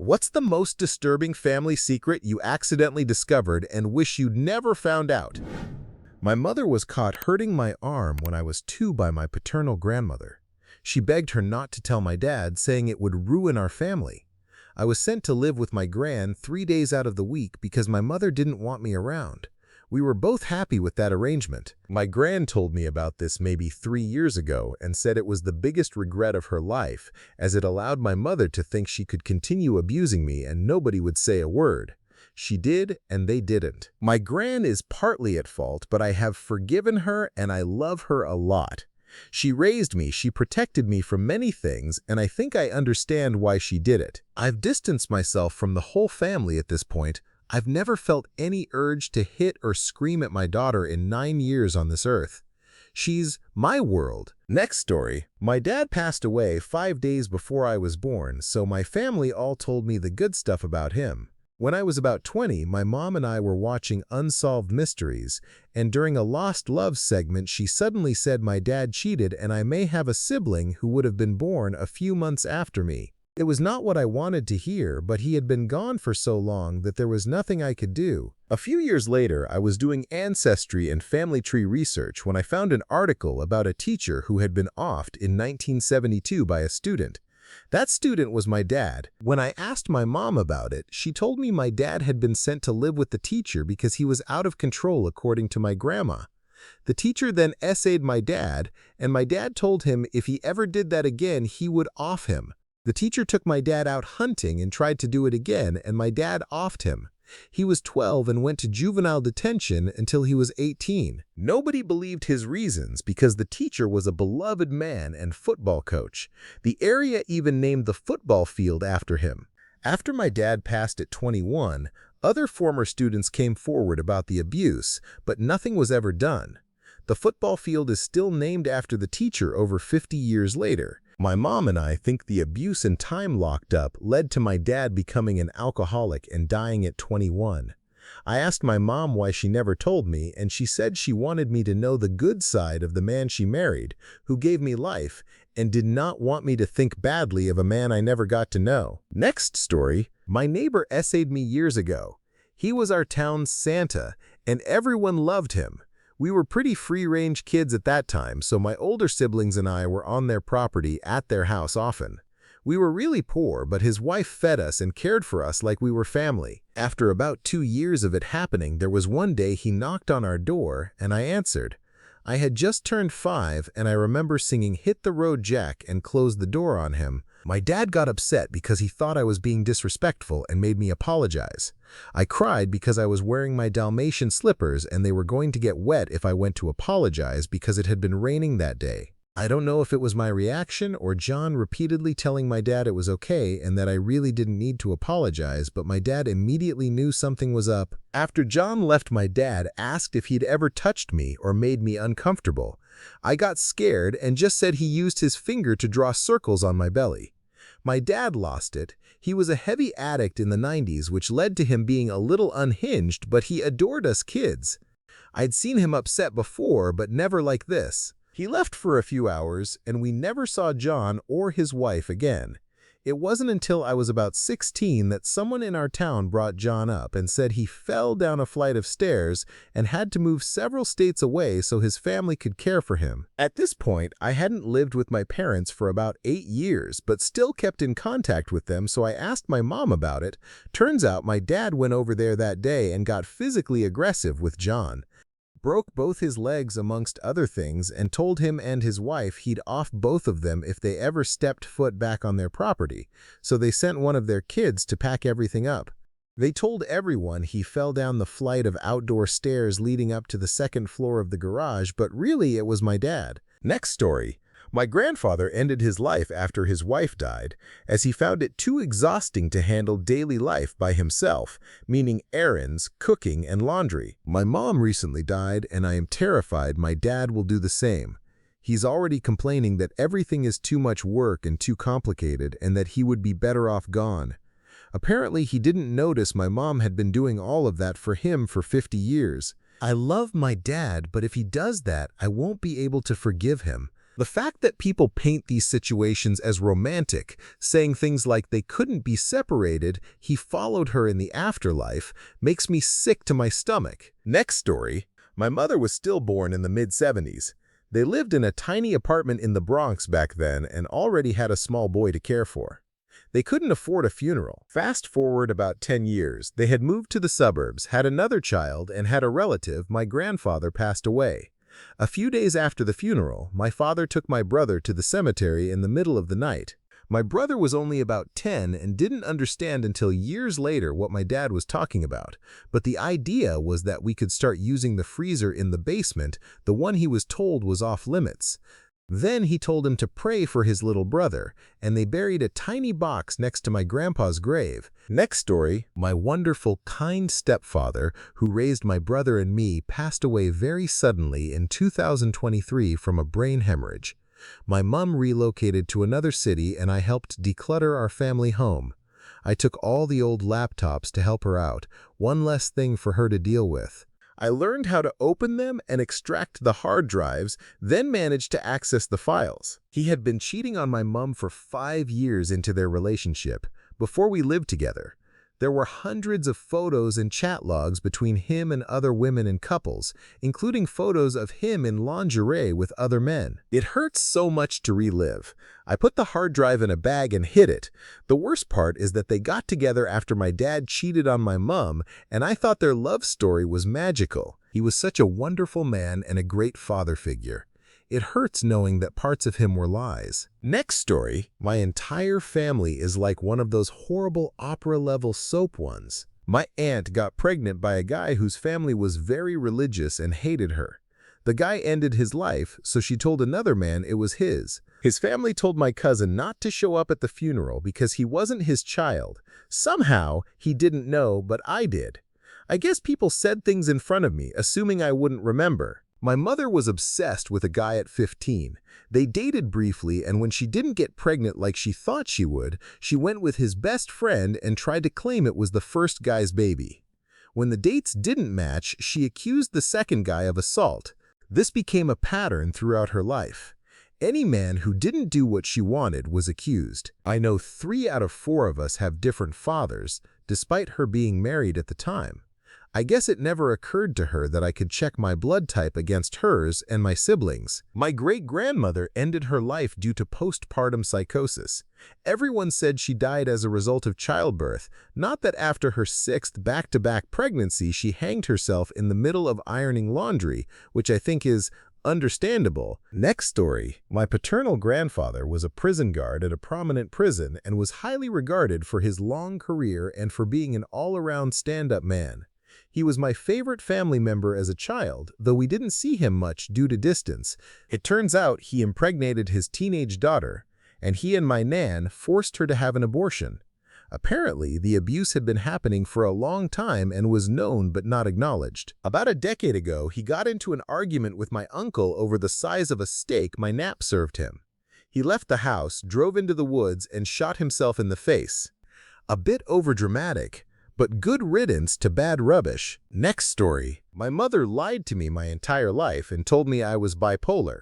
What's the most disturbing family secret you accidentally discovered and wish you'd never found out? My mother was caught hurting my arm when I was 2 by my paternal grandmother. She begged her not to tell my dad, saying it would ruin our family. I was sent to live with my gran 3 days out of the week because my mother didn't want me around. We were both happy with that arrangement. My gran told me about this maybe 3 years ago and said it was the biggest regret of her life, as it allowed my mother to think she could continue abusing me and nobody would say a word. She did, and they didn't. My gran is partly at fault, but I have forgiven her and I love her a lot. She raised me, she protected me from many things, and I think I understand why she did it. I've distanced myself from the whole family at this point. I've never felt any urge to hit or scream at my daughter in 9 years on this earth. She's my world. Next story. My dad passed away 5 days before I was born, so my family all told me the good stuff about him. When I was about 20, my mom and I were watching Unsolved Mysteries, and during a Lost Love segment, she suddenly said my dad cheated and I may have a sibling who would have been born a few months after me. It was not what I wanted to hear, but he had been gone for so long that there was nothing I could do. A few years later, I was doing ancestry and family tree research when I found an article about a teacher who had been offed in 1972 by a student. That student was my dad. When I asked my mom about it, she told me my dad had been sent to live with the teacher because he was out of control, according to my grandma. The teacher then essayed my dad, and my dad told him if he ever did that again, he would off him. The teacher took my dad out hunting and tried to do it again, and my dad offed him. He was 12 and went to juvenile detention until he was 18. Nobody believed his reasons because the teacher was a beloved man and football coach. The area even named the football field after him. After my dad passed at 21, other former students came forward about the abuse, but nothing was ever done. The football field is still named after the teacher over 50 years later. My mom and I think the abuse and time locked up led to my dad becoming an alcoholic and dying at 21. I asked my mom why she never told me, and she said she wanted me to know the good side of the man she married, who gave me life, and did not want me to think badly of a man I never got to know. Next story. My neighbor essayed me years ago. He was our town's Santa, and everyone loved him. We were pretty free-range kids at that time, so my older siblings and I were on their property at their house often. We were really poor, but his wife fed us and cared for us like we were family. After about 2 years of it happening, there was one day he knocked on our door, and I answered. I had just turned 5, and I remember singing Hit the Road Jack and closed the door on him. My dad got upset because he thought I was being disrespectful and made me apologize. I cried because I was wearing my Dalmatian slippers and they were going to get wet if I went to apologize because it had been raining that day. I don't know if it was my reaction or John repeatedly telling my dad it was okay and that I really didn't need to apologize, but my dad immediately knew something was up. After John left, my dad asked if he'd ever touched me or made me uncomfortable. I got scared and just said he used his finger to draw circles on my belly. My dad lost it. He was a heavy addict in the 90s, which led to him being a little unhinged, but he adored us kids. I'd seen him upset before, but never like this. He left for a few hours, and we never saw John or his wife again. It wasn't until I was about 16 that someone in our town brought John up and said he fell down a flight of stairs and had to move several states away so his family could care for him. At this point, I hadn't lived with my parents for about 8 years, but still kept in contact with them, so I asked my mom about it. Turns out my dad went over there that day and got physically aggressive with John. Broke both his legs amongst other things, and told him and his wife he'd off both of them if they ever stepped foot back on their property, so they sent one of their kids to pack everything up. They told everyone he fell down the flight of outdoor stairs leading up to the second floor of the garage, but really it was my dad. Next story. My grandfather ended his life after his wife died, as he found it too exhausting to handle daily life by himself, meaning errands, cooking, and laundry. My mom recently died, and I am terrified my dad will do the same. He's already complaining that everything is too much work and too complicated, and that he would be better off gone. Apparently, he didn't notice my mom had been doing all of that for him for 50 years. I love my dad, but if he does that, I won't be able to forgive him. The fact that people paint these situations as romantic, saying things like they couldn't be separated, he followed her in the afterlife, makes me sick to my stomach. Next story. My mother was stillborn in the mid-70s. They lived in a tiny apartment in the Bronx back then and already had a small boy to care for. They couldn't afford a funeral. Fast forward about 10 years, they had moved to the suburbs, had another child, and had a relative, my grandfather, passed away. A few days after the funeral, my father took my brother to the cemetery in the middle of the night. My brother was only about 10 and didn't understand until years later what my dad was talking about, but the idea was that we could start using the freezer in the basement, the one he was told was off limits. Then he told him to pray for his little brother, and they buried a tiny box next to my grandpa's grave. Next story, my wonderful, kind stepfather, who raised my brother and me, passed away very suddenly in 2023 from a brain hemorrhage. My mom relocated to another city and I helped declutter our family home. I took all the old laptops to help her out, one less thing for her to deal with. I learned how to open them and extract the hard drives, then managed to access the files. He had been cheating on my mom for 5 years into their relationship, before we lived together. There were hundreds of photos and chat logs between him and other women and couples, including photos of him in lingerie with other men. It hurts so much to relive. I put the hard drive in a bag and hid it. The worst part is that they got together after my dad cheated on my mom, and I thought their love story was magical. He was such a wonderful man and a great father figure. It hurts knowing that parts of him were lies. Next story, my entire family is like one of those horrible opera-level soap ones. My aunt got pregnant by a guy whose family was very religious and hated her. The guy ended his life, so she told another man it was his. His family told my cousin not to show up at the funeral because he wasn't his child. Somehow, he didn't know, but I did. I guess people said things in front of me, assuming I wouldn't remember. My mother was obsessed with a guy at 15. They dated briefly, and when she didn't get pregnant like she thought she would, she went with his best friend and tried to claim it was the first guy's baby. When the dates didn't match, she accused the second guy of assault. This became a pattern throughout her life. Any man who didn't do what she wanted was accused. I know 3 out of 4 of us have different fathers, despite her being married at the time. I guess it never occurred to her that I could check my blood type against hers and my siblings. My great-grandmother ended her life due to postpartum psychosis. Everyone said she died as a result of childbirth, not that after her 6th back-to-back pregnancy she hanged herself in the middle of ironing laundry, which I think is understandable. Next story. My paternal grandfather was a prison guard at a prominent prison and was highly regarded for his long career and for being an all-around stand-up man. He was my favorite family member as a child, though we didn't see him much due to distance. It turns out he impregnated his teenage daughter, and he and my nan forced her to have an abortion. Apparently, the abuse had been happening for a long time and was known but not acknowledged. About a decade ago, he got into an argument with my uncle over the size of a steak my nap served him. He left the house, drove into the woods, and shot himself in the face. A bit overdramatic, but good riddance to bad rubbish. Next story. My mother lied to me my entire life and told me I was bipolar.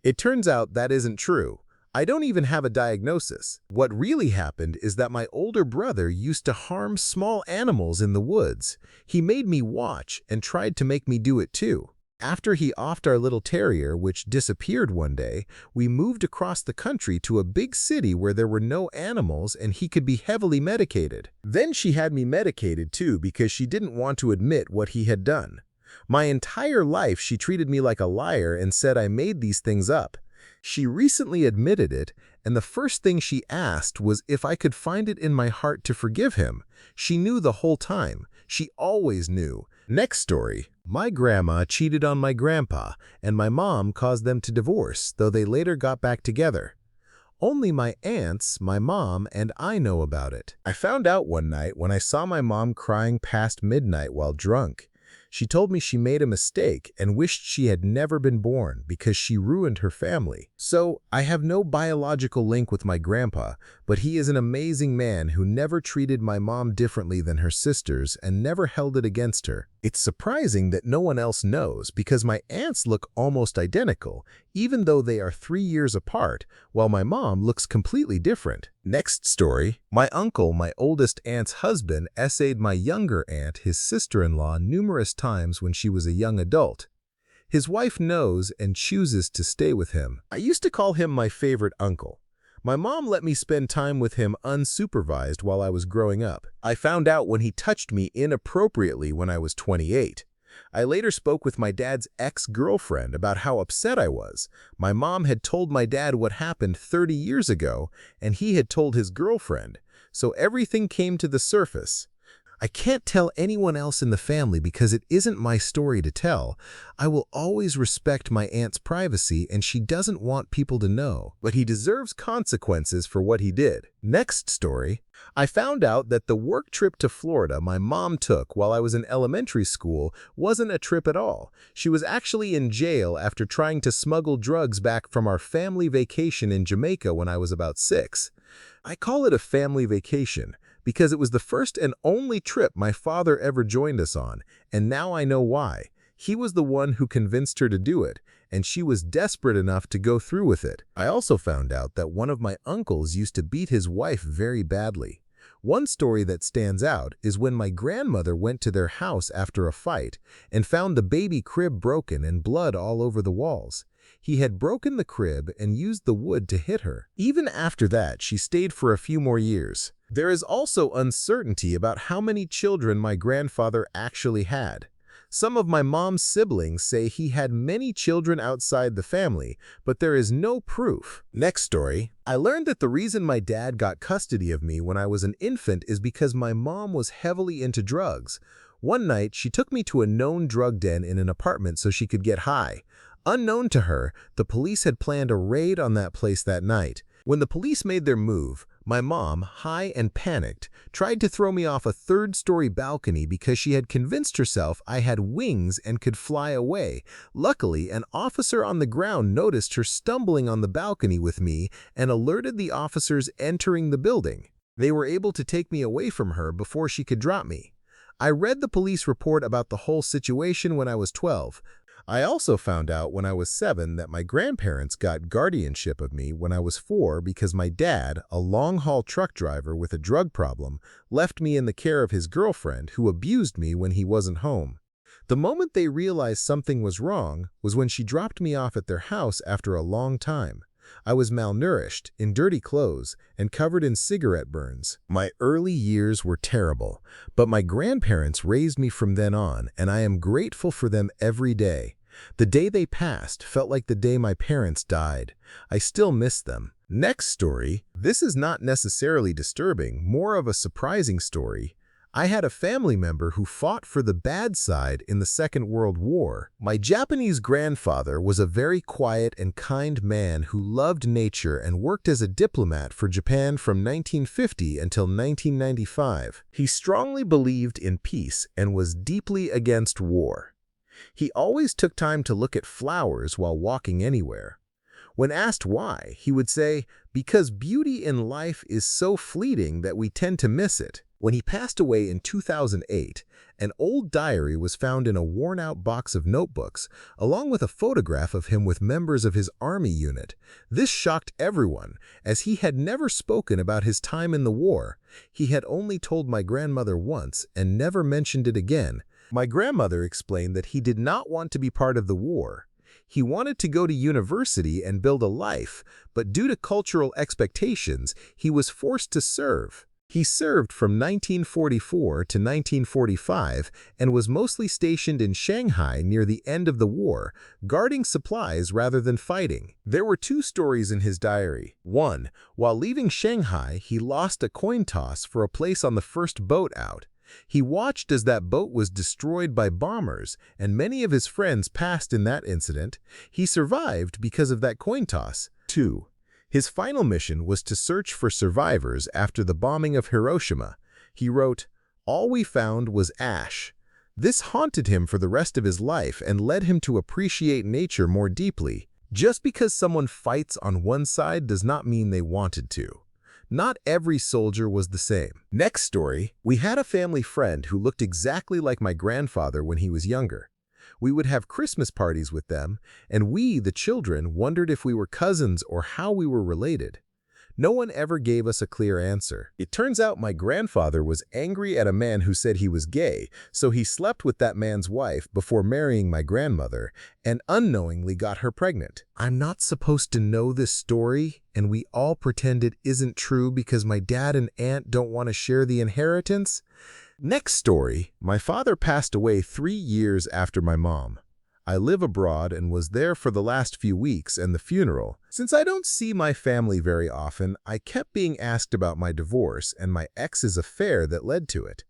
It turns out that isn't true. I don't even have a diagnosis. What really happened is that my older brother used to harm small animals in the woods. He made me watch and tried to make me do it too. After he offed our little terrier, which disappeared one day, we moved across the country to a big city where there were no animals and he could be heavily medicated. Then she had me medicated too because she didn't want to admit what he had done. My entire life she treated me like a liar and said I made these things up. She recently admitted it, and the first thing she asked was if I could find it in my heart to forgive him. She knew the whole time. She always knew. Next story. My grandma cheated on my grandpa, and my mom caused them to divorce, though they later got back together. Only my aunts, my mom, and I know about it. I found out one night when I saw my mom crying past midnight while drunk. She told me she made a mistake and wished she had never been born because she ruined her family. So, I have no biological link with my grandpa, but he is an amazing man who never treated my mom differently than her sisters and never held it against her. It's surprising that no one else knows because my aunts look almost identical, even though they are 3 years apart, while my mom looks completely different. Next story. My uncle, my oldest aunt's husband, essayed my younger aunt, his sister-in-law, numerous times when she was a young adult. His wife knows and chooses to stay with him. I used to call him my favorite uncle. My mom let me spend time with him unsupervised while I was growing up. I found out when he touched me inappropriately when I was 28. I later spoke with my dad's ex-girlfriend about how upset I was. My mom had told my dad what happened 30 years ago, and he had told his girlfriend, so everything came to the surface. I can't tell anyone else in the family because it isn't my story to tell. I will always respect my aunt's privacy and she doesn't want people to know. But he deserves consequences for what he did. Next story. I found out that the work trip to Florida my mom took while I was in elementary school wasn't a trip at all. She was actually in jail after trying to smuggle drugs back from our family vacation in Jamaica when I was about 6. I call it a family vacation because it was the first and only trip my father ever joined us on, and now I know why. He was the one who convinced her to do it, and she was desperate enough to go through with it. I also found out that one of my uncles used to beat his wife very badly. One story that stands out is when my grandmother went to their house after a fight and found the baby crib broken and blood all over the walls. He had broken the crib and used the wood to hit her. Even after that, she stayed for a few more years. There is also uncertainty about how many children my grandfather actually had. Some of my mom's siblings say he had many children outside the family, but there is no proof. Next story. I learned that the reason my dad got custody of me when I was an infant is because my mom was heavily into drugs. One night, she took me to a known drug den in an apartment so she could get high. Unknown to her, the police had planned a raid on that place that night. When the police made their move, my mom, high and panicked, tried to throw me off a third-story balcony because she had convinced herself I had wings and could fly away. Luckily, an officer on the ground noticed her stumbling on the balcony with me and alerted the officers entering the building. They were able to take me away from her before she could drop me. I read the police report about the whole situation when I was 12. I also found out when I was 7 that my grandparents got guardianship of me when I was 4 because my dad, a long-haul truck driver with a drug problem, left me in the care of his girlfriend who abused me when he wasn't home. The moment they realized something was wrong was when she dropped me off at their house after a long time. I was malnourished, in dirty clothes, and covered in cigarette burns. My early years were terrible, but my grandparents raised me from then on, and I am grateful for them every day. The day they passed felt like the day my parents died. I still miss them. Next story. This is not necessarily disturbing, more of a surprising story. I had a family member who fought for the bad side in the Second World War. My Japanese grandfather was a very quiet and kind man who loved nature and worked as a diplomat for Japan from 1950 until 1995. He strongly believed in peace and was deeply against war. He always took time to look at flowers while walking anywhere. When asked why, he would say, "Because beauty in life is so fleeting that we tend to miss it." When he passed away in 2008, an old diary was found in a worn-out box of notebooks, along with a photograph of him with members of his army unit. This shocked everyone, as he had never spoken about his time in the war. He had only told my grandmother once and never mentioned it again. My grandmother explained that he did not want to be part of the war. He wanted to go to university and build a life, but due to cultural expectations, he was forced to serve. He served from 1944 to 1945 and was mostly stationed in Shanghai near the end of the war, guarding supplies rather than fighting. There were 2 stories in his diary. One, while leaving Shanghai, he lost a coin toss for a place on the first boat out. He watched as that boat was destroyed by bombers, and many of his friends passed in that incident. He survived because of that coin toss. 2. His final mission was to search for survivors after the bombing of Hiroshima. He wrote, "All we found was ash." This haunted him for the rest of his life and led him to appreciate nature more deeply. Just because someone fights on one side does not mean they wanted to. Not every soldier was the same. Next story, we had a family friend who looked exactly like my grandfather when he was younger. We would have Christmas parties with them, and we, the children, wondered if we were cousins or how we were related. No one ever gave us a clear answer. It turns out my grandfather was angry at a man who said he was gay, so he slept with that man's wife before marrying my grandmother and unknowingly got her pregnant. I'm not supposed to know this story, and we all pretend it isn't true because my dad and aunt don't want to share the inheritance. Next story, my father passed away 3 years after my mom. I live abroad and was there for the last few weeks and the funeral. Since I don't see my family very often, I kept being asked about my divorce and my ex's affair that led to it.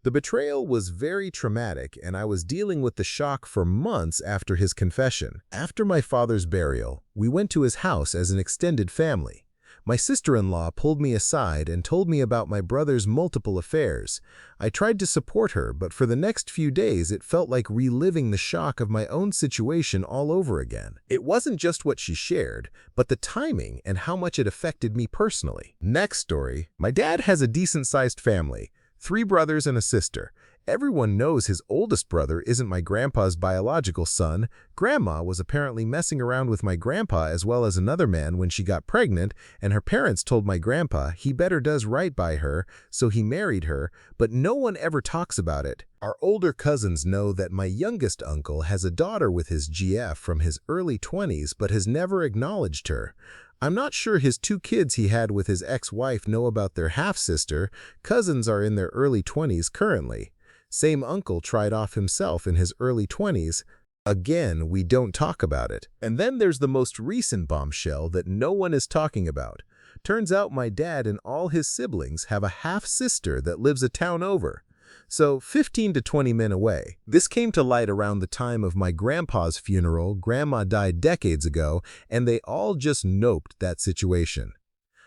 The betrayal was very traumatic, and I was dealing with the shock for months after his confession. After my father's burial, we went to his house as an extended family. My sister-in-law pulled me aside and told me about my brother's multiple affairs. I tried to support her, but for the next few days it felt like reliving the shock of my own situation all over again. It wasn't just what she shared, but the timing and how much it affected me personally. Next story, my dad has a decent-sized family, 3 brothers and a sister. Everyone knows his oldest brother isn't my grandpa's biological son. Grandma was apparently messing around with my grandpa as well as another man when she got pregnant, and her parents told my grandpa he better does right by her, so he married her, but no one ever talks about it. Our older cousins know that my youngest uncle has a daughter with his GF from his early 20s but has never acknowledged her. I'm not sure his 2 kids he had with his ex-wife know about their half-sister. Cousins are in their early 20s currently. Same uncle tried off himself in his early 20s. Again, we don't talk about it. And then there's the most recent bombshell that no one is talking about. Turns out my dad and all his siblings have a half-sister that lives a town over. So 15 to 20 men away. This came to light around the time of my grandpa's funeral. Grandma died decades ago, and they all just noped that situation.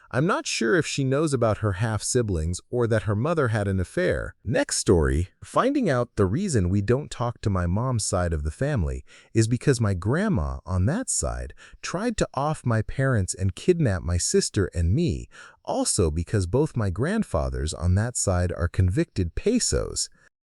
I'm not sure if she knows about her half-siblings or that her mother had an affair. Next story, finding out the reason we don't talk to my mom's side of the family is because my grandma on that side tried to off my parents and kidnap my sister and me, also because both my grandfathers on that side are convicted pesos.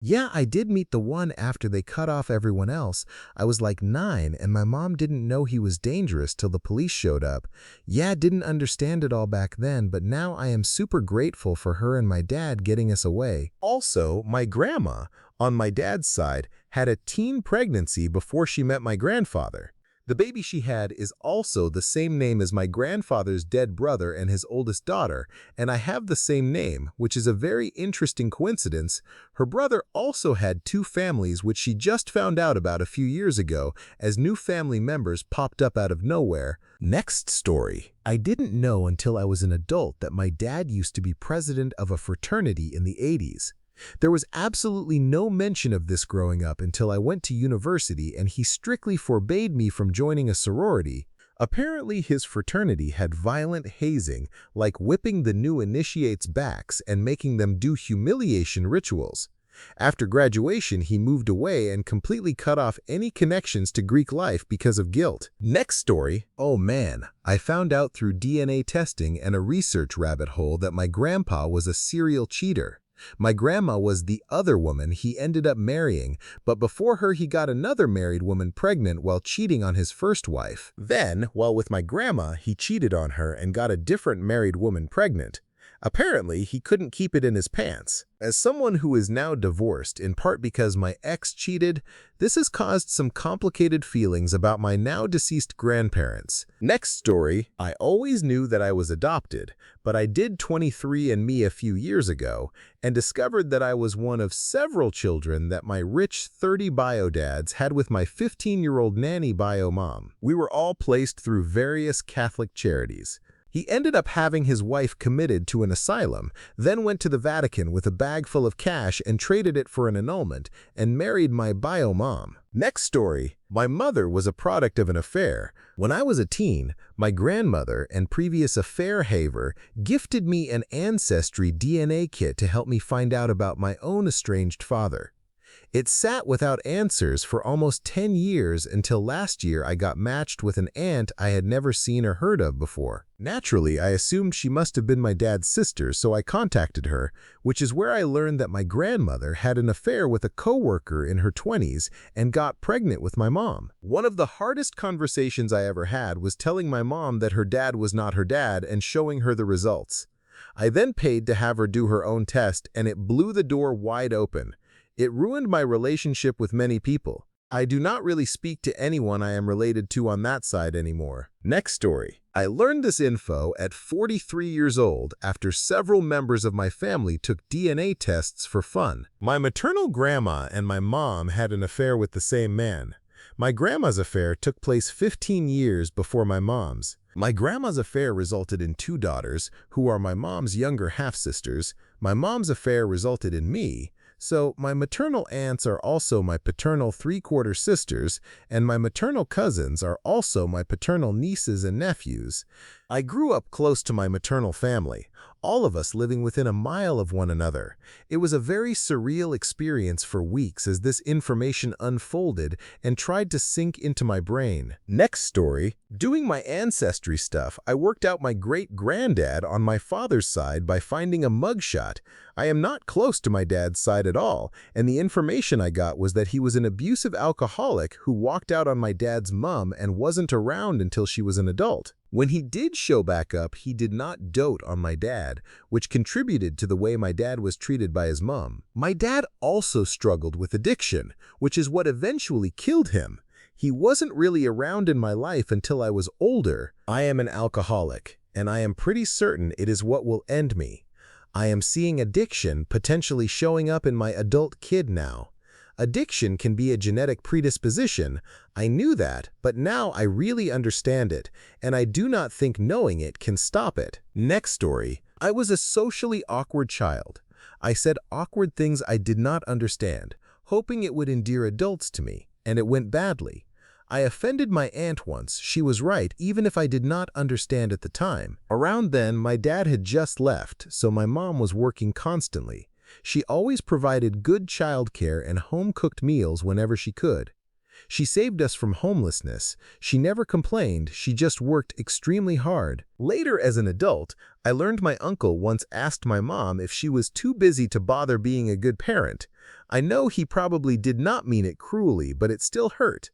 Yeah, I did meet the one after they cut off everyone else. I was like 9 and my mom didn't know he was dangerous till the police showed up. Yeah, didn't understand it all back then, but now I am super grateful for her and my dad getting us away. Also, my grandma, on my dad's side, had a teen pregnancy before she met my grandfather. The baby she had is also the same name as my grandfather's dead brother and his oldest daughter, and I have the same name, which is a very interesting coincidence. Her brother also had 2 families, which she just found out about a few years ago as new family members popped up out of nowhere. Next story. I didn't know until I was an adult that my dad used to be president of a fraternity in the 80s. There was absolutely no mention of this growing up until I went to university, and he strictly forbade me from joining a sorority. Apparently, his fraternity had violent hazing, like whipping the new initiates' backs and making them do humiliation rituals. After graduation, he moved away and completely cut off any connections to Greek life because of guilt. Next story. Oh man, I found out through DNA testing and a research rabbit hole that my grandpa was a serial cheater. My grandma was the other woman he ended up marrying, but before her he got another married woman pregnant while cheating on his first wife. Then, while with my grandma, he cheated on her and got a different married woman pregnant. Apparently, he couldn't keep it in his pants. As someone who is now divorced, in part because my ex cheated, this has caused some complicated feelings about my now deceased grandparents. Next story, I always knew that I was adopted, but I did 23andMe a few years ago and discovered that I was one of several children that my rich 30 bio dads had with my 15-year-old nanny bio mom. We were all placed through various Catholic charities. He ended up having his wife committed to an asylum, then went to the Vatican with a bag full of cash and traded it for an annulment, and married my bio mom. Next story. My mother was a product of an affair. When I was a teen, my grandmother and previous affair haver gifted me an ancestry DNA kit to help me find out about my own estranged father. It sat without answers for almost 10 years until last year I got matched with an aunt I had never seen or heard of before. Naturally, I assumed she must have been my dad's sister, so I contacted her, which is where I learned that my grandmother had an affair with a coworker in her 20s and got pregnant with my mom. One of the hardest conversations I ever had was telling my mom that her dad was not her dad and showing her the results. I then paid to have her do her own test, and it blew the door wide open. It ruined my relationship with many people. I do not really speak to anyone I am related to on that side anymore. Next story. I learned this info at 43 years old after several members of my family took DNA tests for fun. My maternal grandma and my mom had an affair with the same man. My grandma's affair took place 15 years before my mom's. My grandma's affair resulted in 2 daughters, who are my mom's younger half-sisters. My mom's affair resulted in me. So my maternal aunts are also my paternal 3/4 sisters, and my maternal cousins are also my paternal nieces and nephews. I grew up close to my maternal family, all of us living within a mile of one another. It was a very surreal experience for weeks as this information unfolded and tried to sink into my brain. Next story. Doing my ancestry stuff, I worked out my great-granddad on my father's side by finding a mugshot. I am not close to my dad's side at all, and the information I got was that he was an abusive alcoholic who walked out on my dad's mom and wasn't around until she was an adult. When he did show back up, he did not dote on my dad, which contributed to the way my dad was treated by his mom. My dad also struggled with addiction, which is what eventually killed him. He wasn't really around in my life until I was older. I am an alcoholic, and I am pretty certain it is what will end me. I am seeing addiction potentially showing up in my adult kid now. Addiction can be a genetic predisposition. I knew that, but now I really understand it, and I do not think knowing it can stop it. Next story. I was a socially awkward child. I said awkward things I did not understand, hoping it would endear adults to me, and it went badly. I offended my aunt once. She was right, even if I did not understand at the time. Around then, my dad had just left, so my mom was working constantly. She always provided good childcare and home-cooked meals whenever she could. She saved us from homelessness. She never complained, she just worked extremely hard. Later, as an adult, I learned my uncle once asked my mom if she was too busy to bother being a good parent. I know he probably did not mean it cruelly, but it still hurt.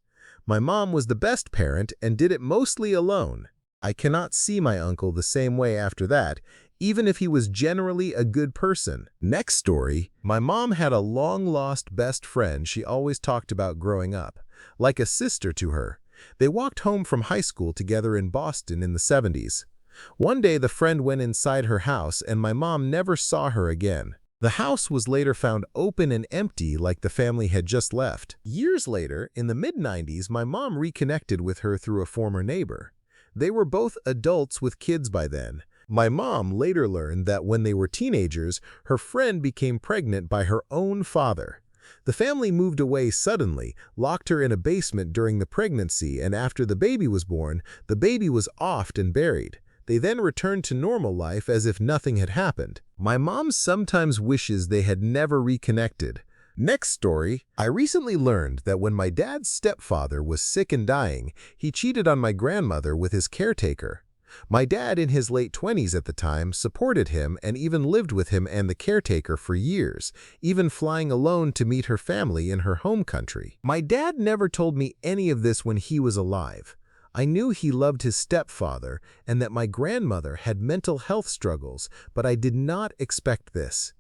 My mom was the best parent and did it mostly alone. I cannot see my uncle the same way after that, even if he was generally a good person. Next story. My mom had a long-lost best friend she always talked about growing up, like a sister to her. They walked home from high school together in Boston in the 70s. One day the friend went inside her house and my mom never saw her again. The house was later found open and empty like the family had just left. Years later, in the mid-90s, my mom reconnected with her through a former neighbor. They were both adults with kids by then. My mom later learned that when they were teenagers, her friend became pregnant by her own father. The family moved away suddenly, locked her in a basement during the pregnancy, and after the baby was born, the baby was offed and buried. They then returned to normal life as if nothing had happened. My mom sometimes wishes they had never reconnected. Next story. I recently learned that when my dad's stepfather was sick and dying, he cheated on my grandmother with his caretaker. My dad, in his late 20s at the time, supported him and even lived with him and the caretaker for years, even flying alone to meet her family in her home country. My dad never told me any of this when he was alive. I knew he loved his stepfather and that my grandmother had mental health struggles, but I did not expect this,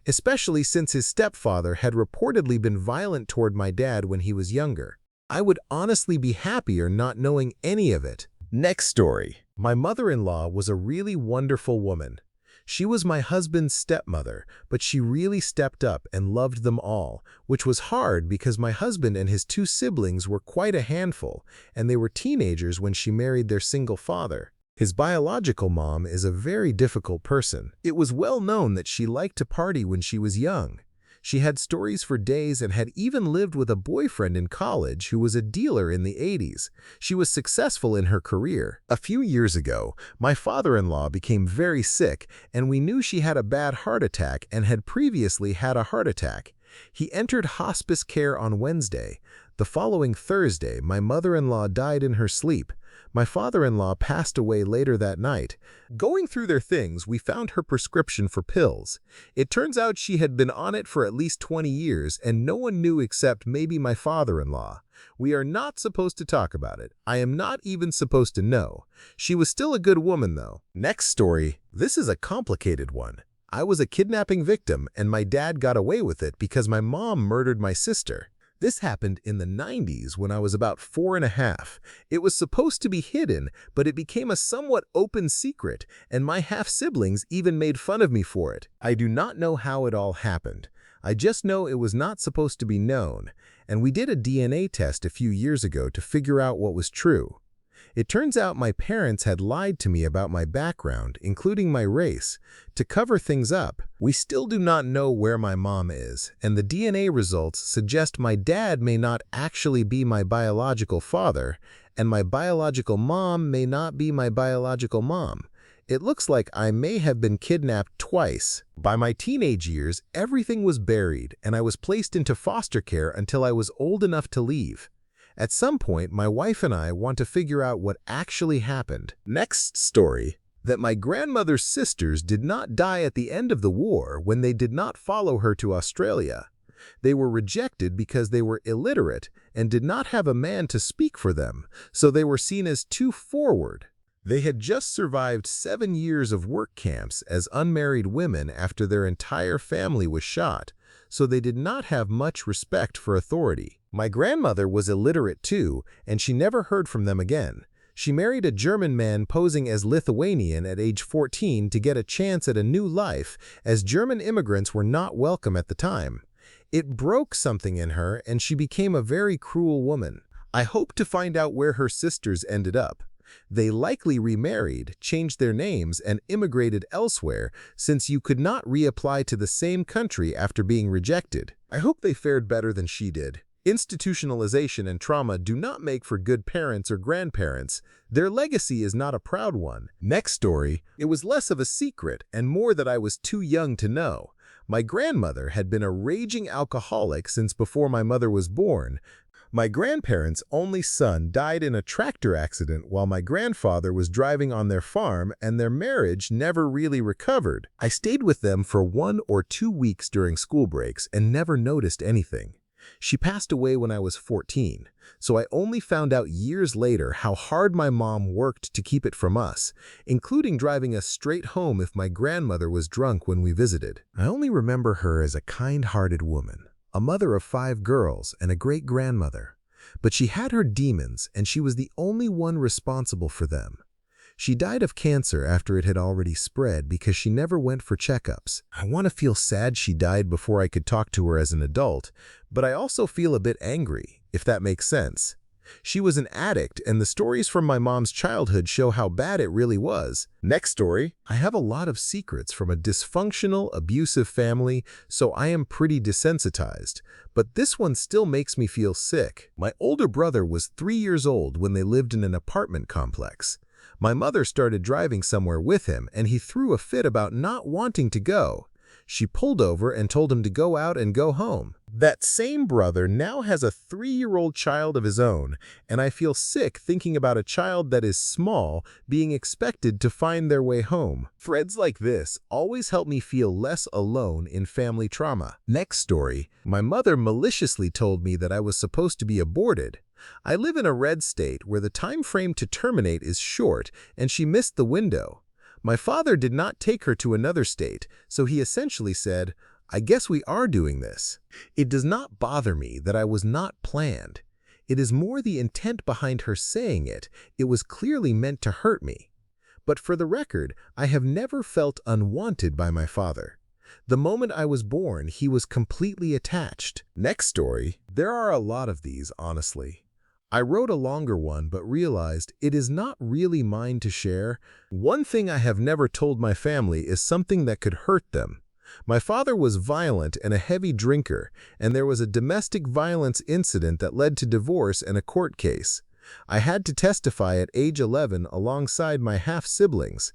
especially since his stepfather had reportedly been violent toward my dad when he was younger. I would honestly be happier not knowing any of it. Next story. My mother-in-law was a really wonderful woman. She was my husband's stepmother, but she really stepped up and loved them all, which was hard because my husband and his 2 siblings were quite a handful, and they were teenagers when she married their single father. His biological mom is a very difficult person. It was well known that she liked to party when she was young. She had stories for days and had even lived with a boyfriend in college who was a dealer in the 80s. She was successful in her career. A few years ago, my father-in-law became very sick, and we knew she had a bad heart attack and had previously had a heart attack. He entered hospice care on Wednesday. The following Thursday, my mother-in-law died in her sleep. My father-in-law passed away later that night. Going through their things, we found her prescription for pills. It turns out she had been on it for at least 20 years, and no one knew except maybe my father-in-law. We are not supposed to talk about it. I am not even supposed to know. She was still a good woman, though. Next story. This is a complicated one. I was a kidnapping victim, and my dad got away with it because my mom murdered my sister. This happened in the 90s when I was about 4.5. It was supposed to be hidden, but it became a somewhat open secret, and my half-siblings even made fun of me for it. I do not know how it all happened. I just know it was not supposed to be known, and we did a DNA test a few years ago to figure out what was true. It turns out my parents had lied to me about my background, including my race, to cover things up. We still do not know where my mom is, and the DNA results suggest my dad may not actually be my biological father, and my biological mom may not be my biological mom. It looks like I may have been kidnapped twice. By my teenage years, everything was buried, and I was placed into foster care until I was old enough to leave. At some point, my wife and I want to figure out what actually happened. Next story, that my grandmother's sisters did not die at the end of the war when they did not follow her to Australia. They were rejected because they were illiterate and did not have a man to speak for them, so they were seen as too forward. They had just survived 7 years of work camps as unmarried women after their entire family was shot, so they did not have much respect for authority. My grandmother was illiterate too, and she never heard from them again. She married a German man posing as Lithuanian at age 14 to get a chance at a new life, as German immigrants were not welcome at the time. It broke something in her, and she became a very cruel woman. I hope to find out where her sisters ended up. They likely remarried, changed their names, and immigrated elsewhere, since you could not reapply to the same country after being rejected. I hope they fared better than she did. Institutionalization and trauma do not make for good parents or grandparents. Their legacy is not a proud one. Next story. It was less of a secret and more that I was too young to know. My grandmother had been a raging alcoholic since before my mother was born. My grandparents' only son died in a tractor accident while my grandfather was driving on their farm, and their marriage never really recovered. I stayed with them for 1 or 2 weeks during school breaks and never noticed anything. She passed away when I was 14, so I only found out years later how hard my mom worked to keep it from us, including driving us straight home if my grandmother was drunk when we visited. I only remember her as a kind-hearted woman, a mother of 5 girls and a great-grandmother. But she had her demons, and she was the only one responsible for them. She died of cancer after it had already spread because she never went for checkups. I want to feel sad she died before I could talk to her as an adult, but I also feel a bit angry, if that makes sense. She was an addict, and the stories from my mom's childhood show how bad it really was. Next story. I have a lot of secrets from a dysfunctional, abusive family, so I am pretty desensitized. But this one still makes me feel sick. My older brother was 3 years old when they lived in an apartment complex. My mother started driving somewhere with him, and he threw a fit about not wanting to go. She pulled over and told him to go out and go home. That same brother now has a 3-year-old child of his own, and I feel sick thinking about a child that is small being expected to find their way home. Threads like this always help me feel less alone in family trauma. Next story. My mother maliciously told me that I was supposed to be aborted. I live in a red state where the time frame to terminate is short, and she missed the window. My father did not take her to another state, so he essentially said, "I guess we are doing this." It does not bother me that I was not planned. It is more the intent behind her saying it. It was clearly meant to hurt me. But for the record, I have never felt unwanted by my father. The moment I was born, he was completely attached. Next story. There are a lot of these, honestly. I wrote a longer one but realized it is not really mine to share. One thing I have never told my family is something that could hurt them. My father was violent and a heavy drinker, and there was a domestic violence incident that led to divorce and a court case. I had to testify at age 11 alongside my half-siblings.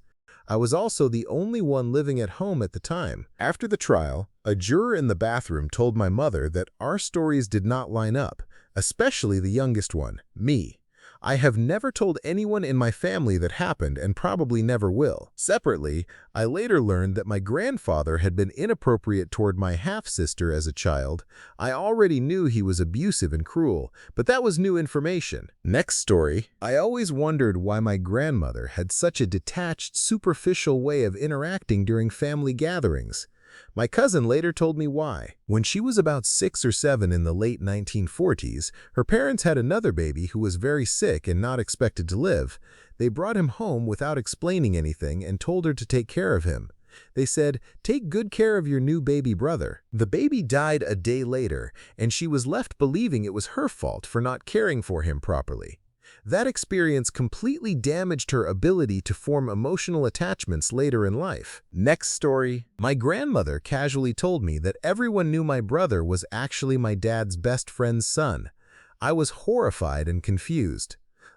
I was also the only one living at home at the time. After the trial, a juror in the bathroom told my mother that our stories did not line up, especially the youngest one, me. I have never told anyone in my family that happened and probably never will. Separately, I later learned that my grandfather had been inappropriate toward my half-sister as a child. I already knew he was abusive and cruel, but that was new information. Next story. I always wondered why my grandmother had such a detached, superficial way of interacting during family gatherings. My cousin later told me why. When she was about 6 or 7 in the late 1940s, her parents had another baby who was very sick and not expected to live. They brought him home without explaining anything and told her to take care of him. They said, "Take good care of your new baby brother." The baby died a day later, and she was left believing it was her fault for not caring for him properly. That experience completely damaged her ability to form emotional attachments later in life. Next story. My grandmother casually told me that everyone knew my brother was actually my dad's best friend's son. I was horrified and confused.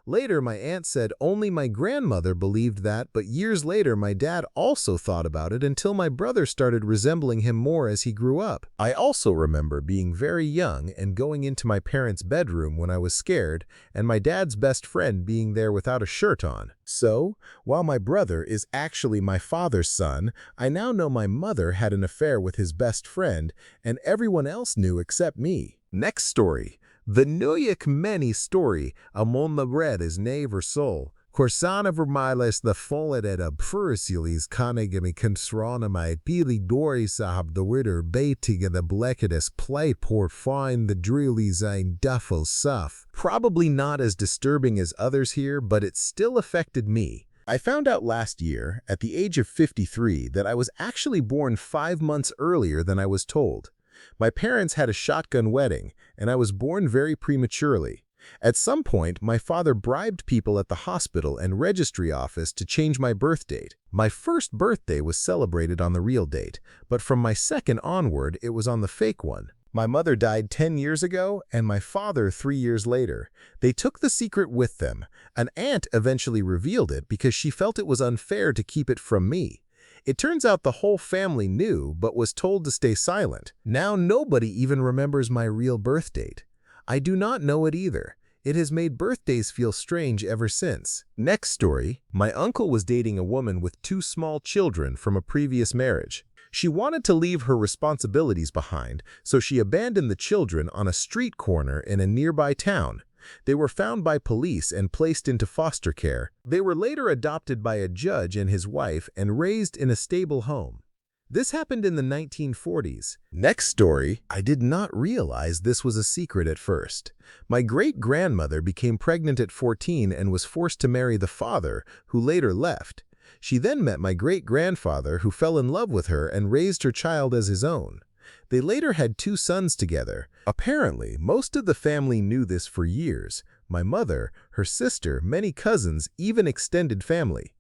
Later, my aunt said only my grandmother believed that, but years later my dad also thought about it until my brother started resembling him more as he grew up. I also remember being very young and going into my parents' bedroom when I was scared, and my dad's best friend being there without a shirt on. So, while my brother is actually my father's son, I now know my mother had an affair with his best friend, and everyone else knew except me. Next story. The Nuyuk Many story among the red is never soul. Corsana vermiles the follet at a purisilis conigami consronamai pili dori sahab the witter baiting the bleckidus play poor fine the drilly sein duffel suff. Probably not as disturbing as others here, but it still affected me. I found out last year, at the age of 53, that I was actually born 5 months earlier than I was told. My parents had a shotgun wedding, and I was born very prematurely. At some point, my father bribed people at the hospital and registry office to change my birth date. My first birthday was celebrated on the real date, but from my second onward, it was on the fake one. My mother died 10 years ago, and my father 3 years later. They took the secret with them. An aunt eventually revealed it because she felt it was unfair to keep it from me. It turns out the whole family knew, but was told to stay silent. Now nobody even remembers my real birth date. I do not know it either. It has made birthdays feel strange ever since. Next story. My uncle was dating a woman with 2 small children from a previous marriage. She wanted to leave her responsibilities behind, so she abandoned the children on a street corner in a nearby town. They were found by police and placed into foster care. They were later adopted by a judge and his wife and raised in a stable home. This happened in the 1940s. Next story. I did not realize this was a secret at first. My great-grandmother became pregnant at 14 and was forced to marry the father, who later left. She then met my great-grandfather, who fell in love with her and raised her child as his own. They later had 2 sons together. Apparently, most of the family knew this for years. My mother, her sister, many cousins, even extended family.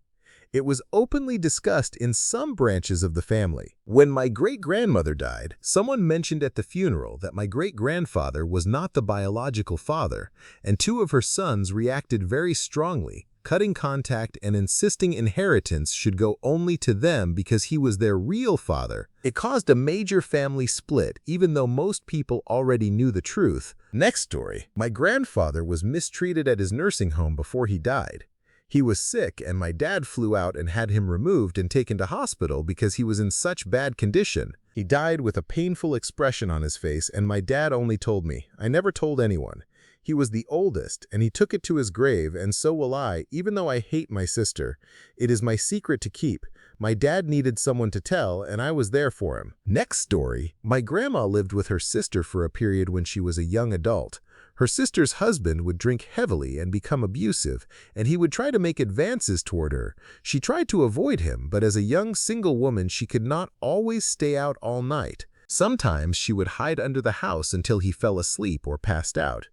It was openly discussed in some branches of the family. When my great-grandmother died, someone mentioned at the funeral that my great-grandfather was not the biological father, and 2 of her sons reacted very strongly, cutting contact and insisting inheritance should go only to them because he was their real father. It caused a major family split, even though most people already knew the truth. Next story. My grandfather was mistreated at his nursing home before he died. He was sick, and my dad flew out and had him removed and taken to hospital because he was in such bad condition. He died with a painful expression on his face, and my dad only told me. I never told anyone. He was the oldest, and he took it to his grave, and so will I, even though I hate my sister. It is my secret to keep. My dad needed someone to tell, and I was there for him. Next story. My grandma lived with her sister for a period when she was a young adult. Her sister's husband would drink heavily and become abusive, and he would try to make advances toward her. She tried to avoid him, but as a young single woman, she could not always stay out all night. Sometimes she would hide under the house until he fell asleep or passed out.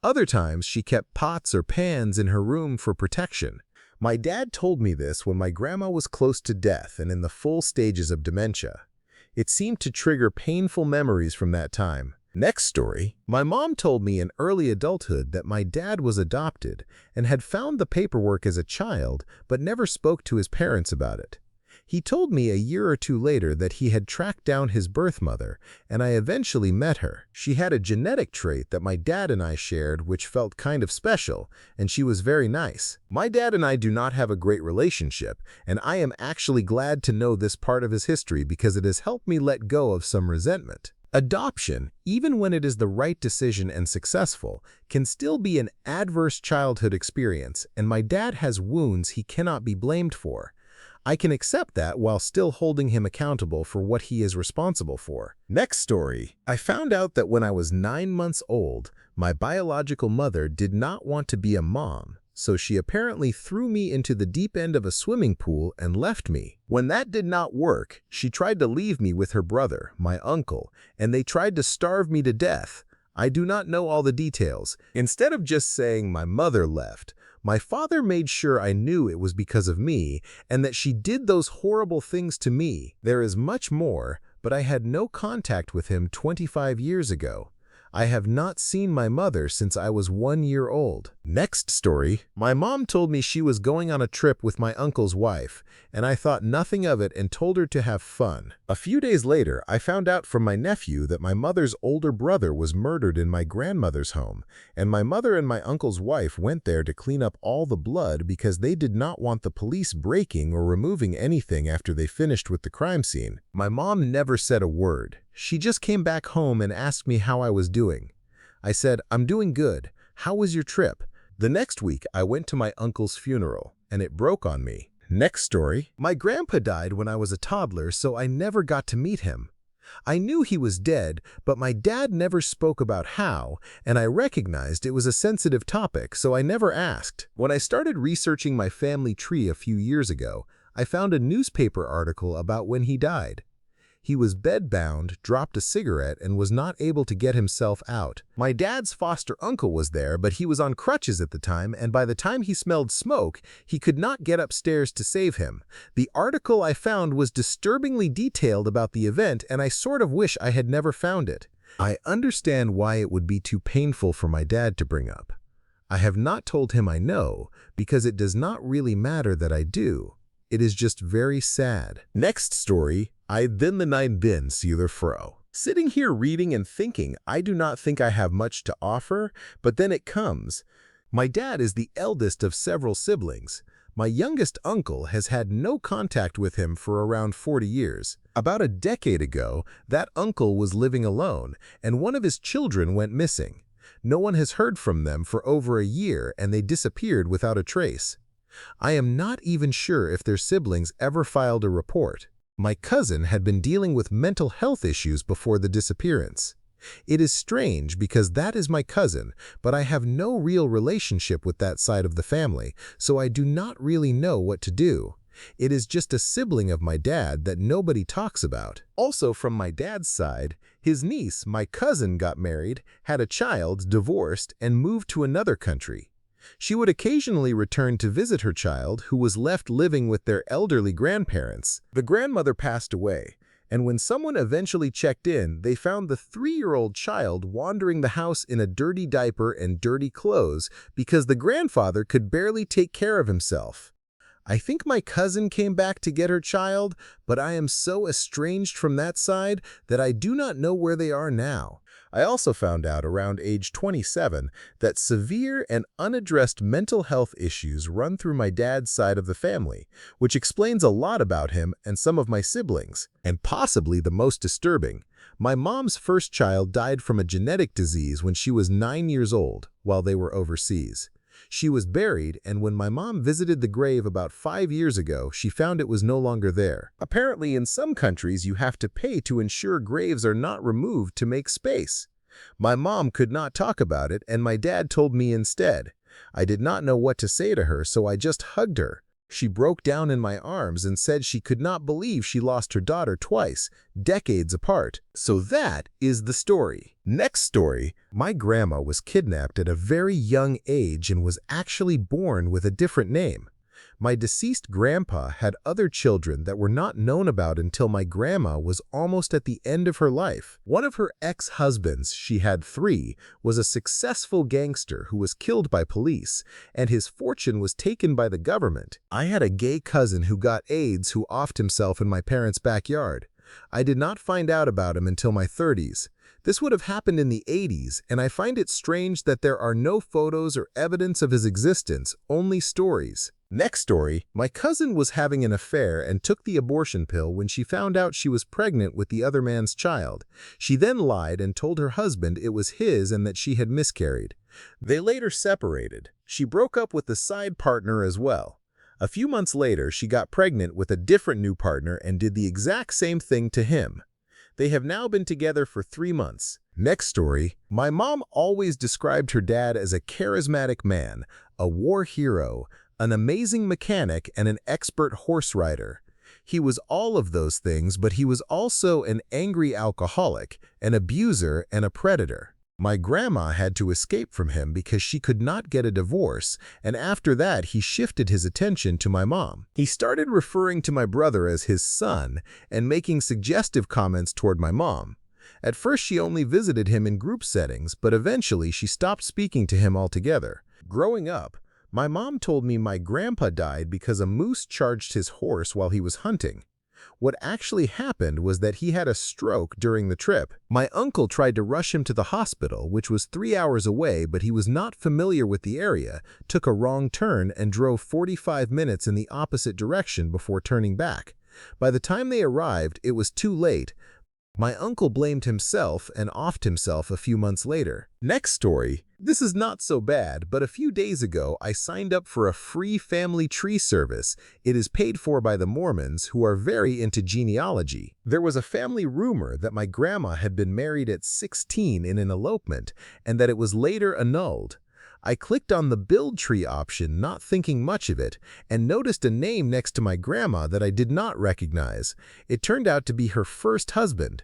Other times, she kept pots or pans in her room for protection. My dad told me this when my grandma was close to death and in the full stages of dementia. It seemed to trigger painful memories from that time. Next story. My mom told me in early adulthood that my dad was adopted and had found the paperwork as a child but never spoke to his parents about it. He told me a year or two later that he had tracked down his birth mother, and I eventually met her. She had a genetic trait that my dad and I shared which felt kind of special, and she was very nice. My dad and I do not have a great relationship, and I am actually glad to know this part of his history because it has helped me let go of some resentment. Adoption, even when it is the right decision and successful, can still be an adverse childhood experience, and my dad has wounds he cannot be blamed for. I can accept that while still holding him accountable for what he is responsible for. Next story. I found out that when I was 9 months old, my biological mother did not want to be a mom, so she apparently threw me into the deep end of a swimming pool and left me. When that did not work, she tried to leave me with her brother, my uncle, and they tried to starve me to death. I do not know all the details. Instead of just saying my mother left, my father made sure I knew it was because of me and that she did those horrible things to me. There is much more, but I had no contact with him 25 years ago. I have not seen my mother since I was 1 year old. Next story. My mom told me she was going on a trip with my uncle's wife, and I thought nothing of it and told her to have fun. A few days later, I found out from my nephew that my mother's older brother was murdered in my grandmother's home, and my mother and my uncle's wife went there to clean up all the blood because they did not want the police breaking or removing anything after they finished with the crime scene. My mom never said a word. She just came back home and asked me how I was doing. I said, "I'm doing good. How was your trip?" The next week, I went to my uncle's funeral, and it broke on me. Next story. My grandpa died when I was a toddler, so I never got to meet him. I knew he was dead, but my dad never spoke about how, and I recognized it was a sensitive topic, so I never asked. When I started researching my family tree a few years ago, I found a newspaper article about when he died. He was bedbound, dropped a cigarette, and was not able to get himself out. My dad's foster uncle was there, but he was on crutches at the time, and by the time he smelled smoke, he could not get upstairs to save him. The article I found was disturbingly detailed about the event, and I sort of wish I had never found it. I understand why it would be too painful for my dad to bring up. I have not told him I know, because it does not really matter that I do. It is just very sad. Next story. I then the nine bin sealer fro. Sitting here reading and thinking, I do not think I have much to offer, but then it comes. My dad is the eldest of several siblings. My youngest uncle has had no contact with him for around 40 years. About a decade ago, that uncle was living alone, and one of his children went missing. No one has heard from them for over a year, and they disappeared without a trace. I am not even sure if their siblings ever filed a report. My cousin had been dealing with mental health issues before the disappearance. It is strange because that is my cousin, but I have no real relationship with that side of the family, so I do not really know what to do. It is just a sibling of my dad that nobody talks about. Also from my dad's side, his niece, my cousin, got married, had a child, divorced, and moved to another country. She would occasionally return to visit her child, who was left living with their elderly grandparents. The grandmother passed away, and when someone eventually checked in, they found the 3-year-old child wandering the house in a dirty diaper and dirty clothes because the grandfather could barely take care of himself. I think my cousin came back to get her child, but I am so estranged from that side that I do not know where they are now. I also found out around age 27 that severe and unaddressed mental health issues run through my dad's side of the family, which explains a lot about him and some of my siblings. And possibly the most disturbing, my mom's first child died from a genetic disease when she was 9 years old while they were overseas. She was buried, and when my mom visited the grave about 5 years ago, she found it was no longer there. Apparently, in some countries, you have to pay to ensure graves are not removed to make space. My mom could not talk about it, and my dad told me instead. I did not know what to say to her, so I just hugged her. She broke down in my arms and said she could not believe she lost her daughter twice, decades apart. So that is the story. Next story. My grandma was kidnapped at a very young age and was actually born with a different name. My deceased grandpa had other children that were not known about until my grandma was almost at the end of her life. One of her ex-husbands, she had 3, was a successful gangster who was killed by police, and his fortune was taken by the government. I had a gay cousin who got AIDS who offed himself in my parents' backyard. I did not find out about him until my 30s. This would have happened in the 80s, and I find it strange that there are no photos or evidence of his existence, only stories. Next story, my cousin was having an affair and took the abortion pill when she found out she was pregnant with the other man's child. She then lied and told her husband it was his and that she had miscarried. They later separated. She broke up with the side partner as well. A few months later, she got pregnant with a different new partner and did the exact same thing to him. They have now been together for 3 months. Next story, my mom always described her dad as a charismatic man, a war hero, an amazing mechanic, and an expert horse rider. He was all of those things, but he was also an angry alcoholic, an abuser, and a predator. My grandma had to escape from him because she could not get a divorce, and after that he shifted his attention to my mom. He started referring to my brother as his son and making suggestive comments toward my mom. At first she only visited him in group settings, but eventually she stopped speaking to him altogether. Growing up, my mom told me my grandpa died because a moose charged his horse while he was hunting. What actually happened was that he had a stroke during the trip. My uncle tried to rush him to the hospital, which was 3 hours away, but he was not familiar with the area, took a wrong turn, and drove 45 minutes in the opposite direction before turning back. By the time they arrived, it was too late. My uncle blamed himself and offed himself a few months later. Next story. This is not so bad, but a few days ago I signed up for a free family tree service. It is paid for by the Mormons, who are very into genealogy. There was a family rumor that my grandma had been married at 16 in an elopement and that it was later annulled. I clicked on the build tree option, not thinking much of it, and noticed a name next to my grandma that I did not recognize. It turned out to be her first husband.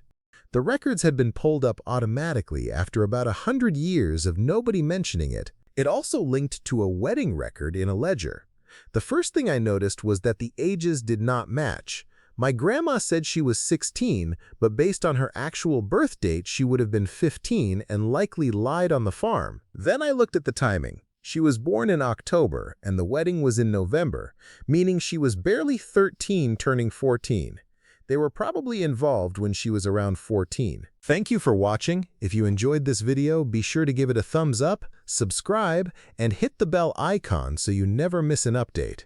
The records had been pulled up automatically after about 100 years of nobody mentioning it. It also linked to a wedding record in a ledger. The first thing I noticed was that the ages did not match. My grandma said she was 16, but based on her actual birth date, she would have been 15 and likely lied on the farm. Then I looked at the timing. She was born in October, and the wedding was in November, meaning she was barely 13 turning 14. They were probably involved when she was around 14. Thank you for watching. If you enjoyed this video, be sure to give it a thumbs up, subscribe, and hit the bell icon so you never miss an update.